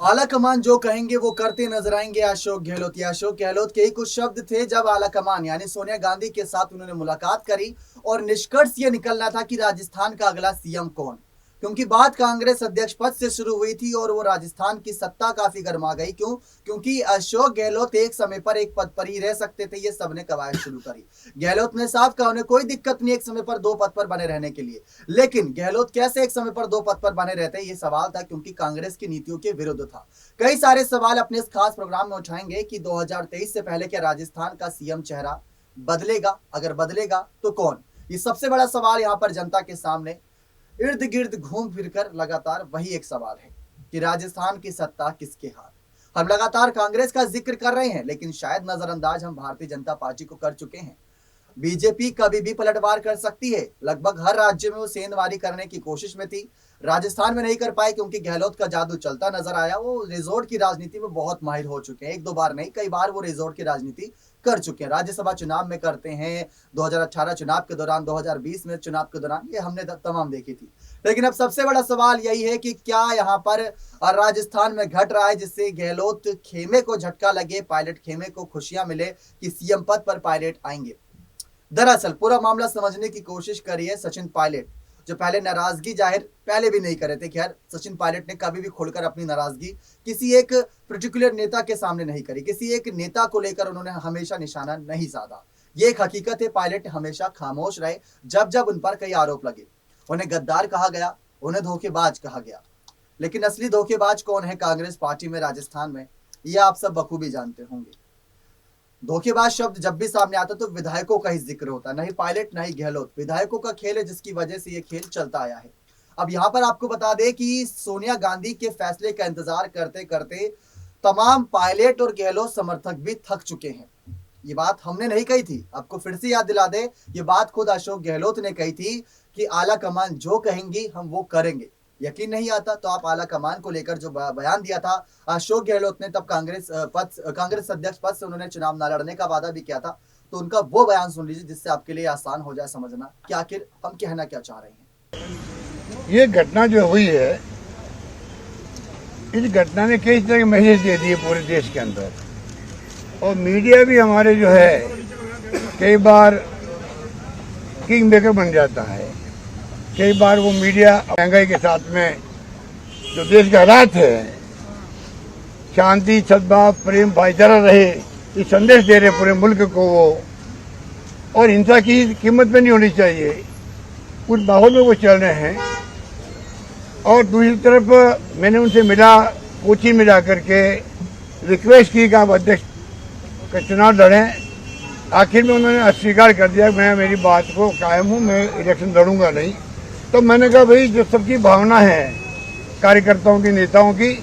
आला कमान जो कहेंगे वो करते नजर आएंगे अशोक गहलोत। या अशोक गहलोत के ही कुछ शब्द थे जब आला कमान यानी सोनिया गांधी के साथ उन्होंने मुलाकात करी और निष्कर्ष ये निकलना था कि राजस्थान का अगला सीएम कौन। क्योंकि बात कांग्रेस अध्यक्ष पद से शुरू हुई थी और वो राजस्थान की सत्ता काफी गर्मा गई। क्यों? क्योंकि अशोक गहलोत एक समय पर एक पद पर ही रह सकते थे। ये सबने कवायद शुरू करी। गहलोत ने साफ कहा उन्हें कोई दिक्कत नहीं एक समय पर दो पद पर बने रहने के लिए। लेकिन गहलोत कैसे एक समय पर दो पद पर बने रहते, ये सवाल था क्योंकि कांग्रेस की नीतियों के विरुद्ध था। कई सारे सवाल अपने इस खास प्रोग्राम में उठाएंगे कि 2023 से पहले क्या राजस्थान का सीएम चेहरा बदलेगा? अगर बदलेगा तो कौन? ये सबसे बड़ा सवाल यहां पर जनता के सामने इर्द गिर्द घूम फिरकर लगातार वही एक सवाल है कि राजस्थान की सत्ता किसके हाथ। हम लगातार कांग्रेस का जिक्र कर रहे हैं लेकिन शायद नजरअंदाज हम भारतीय जनता पार्टी को कर चुके हैं। बीजेपी कभी भी पलटवार कर सकती है। लगभग हर राज्य में वो सेंधमारी करने की कोशिश में थी। राजस्थान में नहीं कर पाए क्योंकि गहलोत का जादू चलता नजर आया। वो रिजोर्ट की राजनीति में बहुत माहिर हो चुके हैं। एक दो बार नहीं, कई बार वो रिजोर्ट की राजनीति कर चुके हैं। राज्यसभा चुनाव में करते हैं, 2018 चुनाव के दौरान, 2020 में चुनाव के दौरान, ये हमने तमाम देखी थी। लेकिन अब सबसे बड़ा सवाल यही है कि क्या यहाँ पर राजस्थान में घट रहा है जिससे गहलोत खेमे को झटका लगे, पायलट खेमे को खुशियां मिले कि सीएम पद पर पायलट आएंगे। दरअसल पूरा मामला समझने की कोशिश करी है सचिन पायलट, जो पहले नाराजगी जाहिर पहले भी नहीं करे थे। खैर, सचिन पायलट ने कभी भी खुलकर अपनी नाराजगी किसी एक पर्टिकुलर नेता के सामने नहीं करी। किसी एक नेता को लेकर उन्होंने हमेशा निशाना नहीं साधा। ये एक हकीकत है। पायलट हमेशा खामोश रहे जब जब उन पर कई आरोप लगे। उन्हें गद्दार कहा गया, उन्हें धोखेबाज कहा गया। लेकिन असली धोखेबाज कौन है कांग्रेस पार्टी में, राजस्थान में, यह आप सब बखूबी जानते होंगे। धोखेबाज शब्द जब भी सामने आता तो विधायकों का ही जिक्र होता, नहीं पायलट नहीं गहलोत। विधायकों का खेल है जिसकी वजह से ये खेल चलता आया है। अब यहां पर आपको बता दें कि सोनिया गांधी के फैसले का इंतजार करते करते तमाम पायलट और गहलोत समर्थक भी थक चुके हैं। ये बात हमने नहीं कही थी, आपको फिर से याद दिला दे, ये बात खुद अशोक गहलोत ने कही थी कि आला कमान जो कहेंगी हम वो करेंगे। यकीन नहीं आता तो आप आला कमान को लेकर जो बयान दिया था अशोक गहलोत ने, तब कांग्रेस अध्यक्ष पद से उन्होंने चुनाव न लड़ने का वादा भी किया था। तो उनका वो बयान सुन लीजिए जिससे आपके लिए आसान हो जाए समझना कि आखिर हम कहना क्या चाह रहे हैं। ये घटना जो हुई है, इस घटना ने कई तरह के मैसेज दे दिए पूरे देश के अंदर। और मीडिया भी हमारे जो है कई बार किंग मेकर बन जाता है। कई बार वो मीडिया महंगाई के साथ में जो देश के हालात है, शांति सद्भाव प्रेम भाईचारा रहे, ये संदेश दे रहे पूरे मुल्क को वो। और हिंसा की कीमत पे नहीं होनी चाहिए, उस माहौल में वो चल रहे हैं। और दूसरी तरफ मैंने उनसे मिला, कोची में जा करके रिक्वेस्ट की कि आप अध्यक्ष का चुनाव लड़ें। आखिर में उन्होंने अस्वीकार कर दिया, मैं मेरी बात को कायम हूँ, मैं इलेक्शन लड़ूंगा नहीं। तो मैंने कहा भाई जो सबकी भावना है कार्यकर्ताओं की, नेताओं की,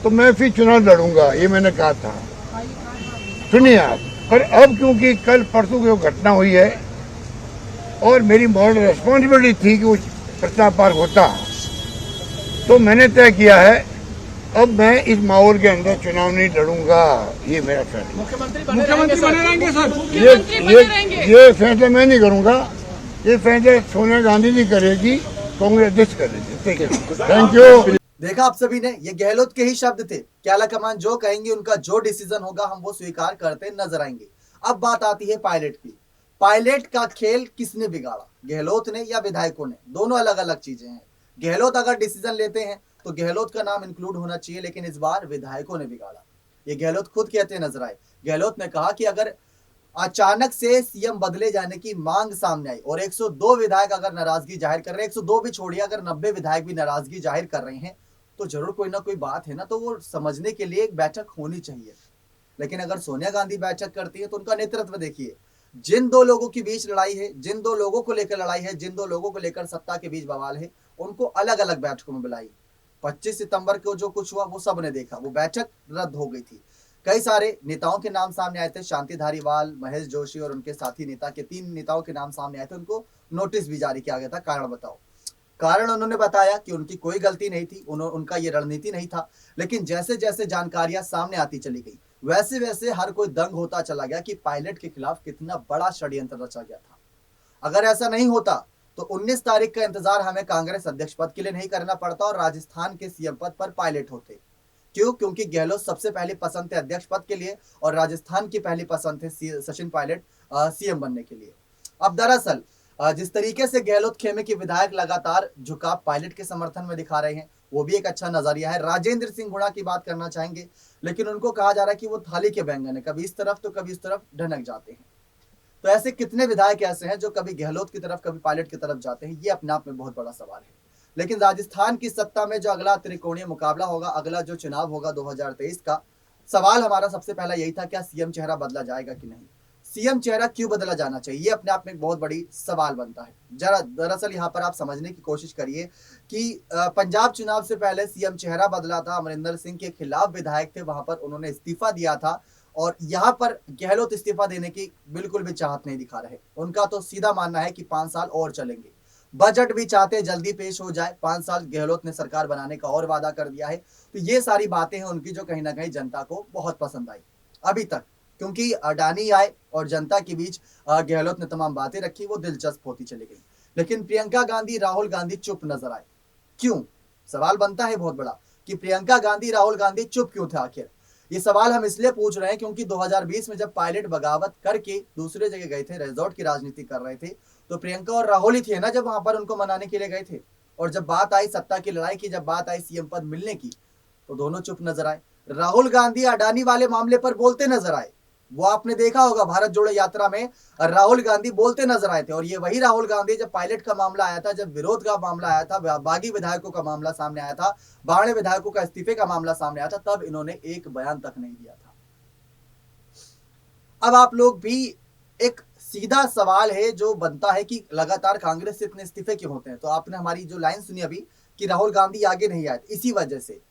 तो मैं फिर चुनाव लड़ूंगा, ये मैंने कहा था। सुनिए आप। पर अब क्योंकि कल परसों की जो घटना हुई है और मेरी मॉरल रेस्पॉन्सिबिलिटी थी कि वो प्रस्ताव पार होता, तो मैंने तय किया है अब मैं इस माहौल के अंदर चुनाव नहीं लड़ूंगा। ये मेरा फैसला। मुख्यमंत्री बने रहेंगे सर। ये फैसला मैं नहीं करूंगा, ये फैसला सोनिया गांधी जी करेगी, कांग्रेस अध्यक्ष करेगी। Thank you. देखा आप सभी ने, ये गहलोत के ही शब्द थे कि आला कमान जो कहेंगे, उनका जो डिसीजन होगा हम वो स्वीकार करते नजर आएंगे। अब बात आती है पायलट की। पायलट का खेल किसने बिगाड़ा, गहलोत ने या विधायकों ने? दोनों अलग अलग चीजें हैं। गहलोत अगर डिसीजन लेते हैं तो गहलोत का नाम इंक्लूड होना चाहिए, लेकिन इस बार विधायकों ने बिगाड़ा। ये गहलोत खुद कहते नजर आए। गहलोत ने कहा कि अगर अचानक से सीएम बदले जाने की मांग सामने आई और 102 विधायक अगर नाराजगी जाहिर कर रहे हैं, 102 भी छोड़िए, अगर 90 विधायक भी नाराजगी जाहिर कर रहे हैं तो जरूर कोई ना कोई बात है ना, तो वो समझने के लिए एक बैठक होनी चाहिए। लेकिन अगर सोनिया गांधी बैठक करती है तो उनका नेतृत्व देखिए। जिन दो लोगों के बीच लड़ाई है, जिन दो लोगों को लेकर लड़ाई है, जिन दो लोगों को लेकर सत्ता के बीच बवाल है, उनको अलग अलग बैठकों में बुलाई। 25 सितंबर को जो कुछ हुआ वो सबने देखा, वो बैठक रद्द हो गई थी। कई सारे नेताओं के नाम सामने आए थे, शांति धारीवाल, महेश जोशी और उनके साथी नेता के 3 नेताओं के नाम सामने आए थे। उनको नोटिस भी जारी किया गया था। कारण बताओ। कारण उन्होंने बताया कि उनकी कोई गलती नहीं थी, उनका ये रणनीति नहीं था। लेकिन जैसे जैसे जानकारियां सामने आती चली गई वैसे वैसे हर कोई दंग होता चला गया कि पायलट के खिलाफ कितना बड़ा षड्यंत्र रचा गया था। अगर ऐसा नहीं होता तो 19 तारीख का इंतजार हमें कांग्रेस अध्यक्ष पद के लिए नहीं करना पड़ता और राजस्थान के सीएम पद पर पायलट होते। क्यों? क्योंकि गहलोत सबसे पहले पसंद थे अध्यक्ष पद के लिए और राजस्थान की पहली पसंद थे सचिन पायलट सीएम बनने के लिए। अब दरअसल जिस तरीके से गहलोत खेमे के विधायक लगातार झुकाव पायलट के समर्थन में दिखा रहे हैं, वो भी एक अच्छा नजरिया है। राजेंद्र सिंह हुड्डा की बात करना चाहेंगे, लेकिन उनको कहा जा रहा है कि वो थाली के बैंगन है, कभी इस तरफ तो कभी इस तरफ ढनक जाते हैं। तो ऐसे कितने विधायक ऐसे हैं जो कभी गहलोत की तरफ कभी पायलट की तरफ जाते हैं, ये अपने आप में बहुत बड़ा सवाल है। लेकिन राजस्थान की सत्ता में जो अगला त्रिकोणीय मुकाबला होगा, अगला जो चुनाव होगा 2023 का, सवाल हमारा सबसे पहला यही था, क्या सीएम चेहरा बदला जाएगा कि नहीं? सीएम चेहरा क्यों बदला जाना चाहिए, ये अपने आप में एक बहुत बड़ी सवाल बनता है। जरा दरअसल यहाँ पर आप समझने की कोशिश करिए कि पंजाब चुनाव से पहले सीएम चेहरा बदला था, अमरिंदर सिंह के खिलाफ विधायक थे, वहां पर उन्होंने इस्तीफा दिया था और यहाँ पर गहलोत इस्तीफा देने की बिल्कुल भी चाहत नहीं दिखा रहे। उनका तो सीधा मानना है कि 5 साल और चलेंगे। बजट भी चाहते जल्दी पेश हो जाए, 5 साल गहलोत ने सरकार बनाने का और वादा कर दिया है। तो ये सारी बातें हैं उनकी जो कहीं ना कहीं जनता को बहुत पसंद आई अभी तक, क्योंकि अडानी आए और जनता के बीच गहलोत ने तमाम बातें रखी, वो दिलचस्प होती चली गई। लेकिन प्रियंका गांधी, राहुल गांधी चुप नजर आए। क्यों? सवाल बनता है बहुत बड़ा कि प्रियंका गांधी, राहुल गांधी चुप क्यों थे आखिर। ये सवाल हम इसलिए पूछ रहे हैं क्योंकि 2020 में जब पायलट बगावत करके दूसरे जगह गए थे, रिजॉर्ट की राजनीति कर रहे थे, तो प्रियंका और राहुल ही थे ना जब वहां पर उनको मनाने के लिए गए थे। और जब बात आई सत्ता की लड़ाई की, जब बात आई सीएम पद मिलने की, तो दोनों चुप नजर आए। राहुल गांधी अडानी वाले मामले पर बोलते नजर आए। वो आपने देखा होगा भारत जोड़ो यात्रा में राहुल गांधी बोलते नजर आए थे। और ये वही राहुल गांधी जब पायलट का मामला आया था, जब विरोध का मामला आया था, बागी विधायकों का मामला सामने आया था, बावड़े विधायकों का इस्तीफे का मामला सामने आया था, तब इन्होंने एक बयान तक नहीं दिया था। अब आप लोग भी, एक सीधा सवाल है जो बनता है कि लगातार कांग्रेस से इतने इस्तीफे क्यों होते हैं। तो आपने हमारी जो लाइन सुनी अभी कि राहुल गांधी आगे नहीं आए, इसी वजह से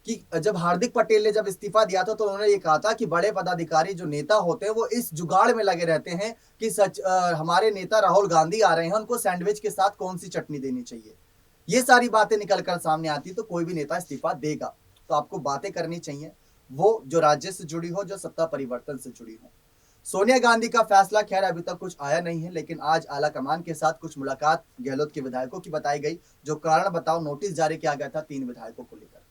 कि जब हार्दिक पटेल ने जब इस्तीफा दिया था तो उन्होंने ये कहा था कि बड़े पदाधिकारी जो नेता होते हैं वो इस जुगाड़ में लगे रहते हैं कि हमारे नेता राहुल गांधी आ रहे हैं, उनको सैंडविच के साथ कौन सी चटनी देनी चाहिए। ये सारी बातें निकल कर सामने आती तो कोई भी नेता इस्तीफा देगा। तो आपको बातें करनी चाहिए वो जो राज्य से जुड़ी हो, जो सत्ता परिवर्तन से जुड़ी हो। सोनिया गांधी का फैसला खैर अभी तक कुछ आया नहीं है, लेकिन आज आला कमान के साथ कुछ मुलाकात गहलोत के विधायकों की बताई गई, जो कारण बताओ नोटिस जारी किया गया था 3 विधायकों को लेकर।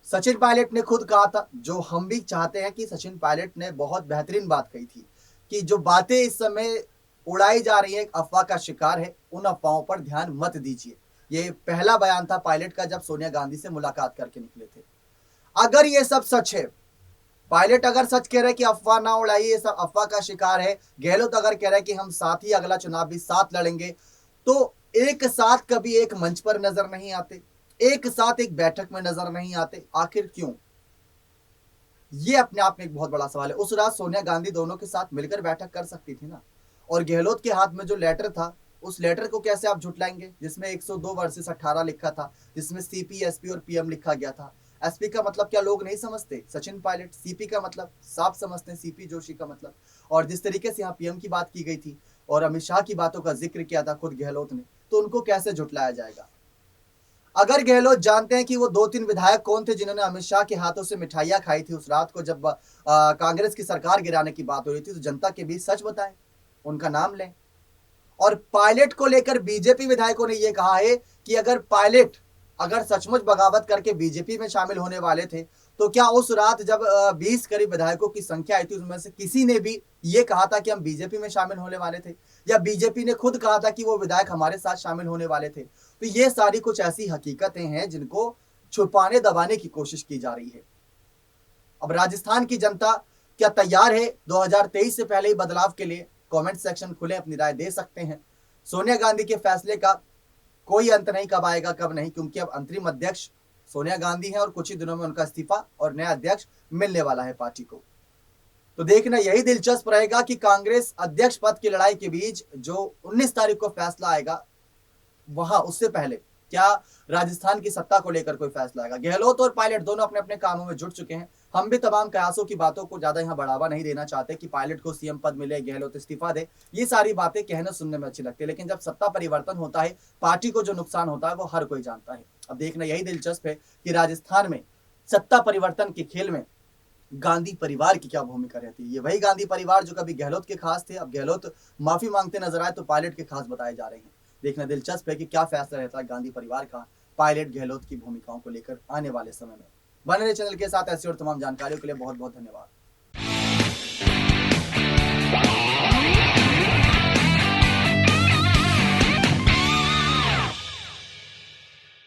सचिन पायलट ने खुद कहा था, जो हम भी चाहते हैं कि सचिन पायलट ने बहुत बेहतरीन बात कही थी कि जो बातें इस समय उड़ाई जा रही है अफवाह का शिकार है, उन अफवाहों पर ध्यान मत दीजिए। ये पहला बयान था पायलट का जब सोनिया गांधी से मुलाकात करके निकले थे। अगर ये सब सच है, पायलट अगर सच कह रहे कि अफवाह ना उड़ाइए, ये सब अफवाह का शिकार है, गहलोत अगर कह रहे कि हम साथ ही अगला चुनाव भी साथ लड़ेंगे, तो एक साथ कभी एक मंच पर नजर नहीं आते, एक साथ एक बैठक में नजर नहीं आते, आखिर क्यों? ये अपने आप में एक बहुत बड़ा सवाल है। उस रात सोनिया गांधी दोनों के साथ मिलकर बैठक कर सकती थी ना। और गहलोत के हाथ में जो लेटर था, उस लेटर को कैसे आप झुटलाएंगे, जिसमें 102 वर्सेस 18 लिखा था, जिसमें सीपी, एसपी और पीएम लिखा गया था। एसपी का मतलब क्या लोग नहीं समझते? सचिन पायलट। सीपी का मतलब साफ समझते हैं, सीपी जोशी का मतलब। और जिस तरीके से यहाँ पीएम की बात की गई थी और अमित शाह की बातों का जिक्र किया था खुद गहलोत ने, तो उनको कैसे झुटलाया जाएगा? अगर गहलोत जानते हैं कि वो 2-3 विधायक कौन थे जिन्होंने अमित शाह के हाथों से मिठाइयां खाई थी उस रात को जब कांग्रेस की सरकार गिराने की बात हो रही थी, तो जनता के बीच सच बताएं, उनका नाम लें। और पायलट को लेकर बीजेपी विधायकों ने यह कहा है कि अगर पायलट अगर सचमुच बगावत करके बीजेपी में शामिल होने वाले थे, तो क्या उस रात जब 20 करीब विधायकों की संख्या आई थी उसमें से किसी ने भी ये कहा था कि हम बीजेपी में शामिल होने वाले थे, या बीजेपी ने खुद कहा था कि वो विधायक हमारे साथ शामिल होने वाले थे? तो ये सारी कुछ ऐसी हकीकतें हैं जिनको छुपाने दबाने की कोशिश की जा रही है। अब राजस्थान की जनता क्या तैयार है 2023 से पहले ही बदलाव के लिए? कमेंट सेक्शन खुले, अपनी राय दे सकते हैं। सोनिया गांधी के फैसले का कोई अंत नहीं, कब आएगा कब नहीं, क्योंकि अब अंतरिम अध्यक्ष सोनिया गांधी है और कुछ ही दिनों में उनका इस्तीफा और नया अध्यक्ष मिलने वाला है पार्टी को। तो देखना यही दिलचस्प रहेगा कि कांग्रेस अध्यक्ष पद की लड़ाई के बीच जो 19 तारीख को फैसला आएगा, वहां उससे पहले क्या राजस्थान की सत्ता को लेकर कोई फैसला आएगा? गहलोत और पायलट दोनों अपने अपने कामों में जुट चुके हैं। हम भी तमाम कयासों की बातों को ज्यादा यहाँ बढ़ावा नहीं देना चाहते कि पायलट को सीएम पद मिले, गहलोत इस्तीफा दे। ये सारी बातें कहने सुनने में अच्छी लगती है, लेकिन जब सत्ता परिवर्तन होता है, पार्टी को जो नुकसान होता है वो हर कोई जानता है। अब देखना यही दिलचस्प है कि राजस्थान में सत्ता परिवर्तन के खेल में गांधी परिवार की क्या भूमिका रहती है। ये वही गांधी परिवार जो कभी गहलोत के खास थे, अब गहलोत माफी मांगते नजर आए तो पायलट के खास बताए जा रहे हैं। देखना दिलचस्प है कि क्या फैसला रहता है गांधी परिवार का पायलट गहलोत की भूमिकाओं को लेकर आने वाले समय में। बने रहे चैनल के साथ। ऐसी और तमाम जानकारियों के लिए बहुत बहुत धन्यवाद।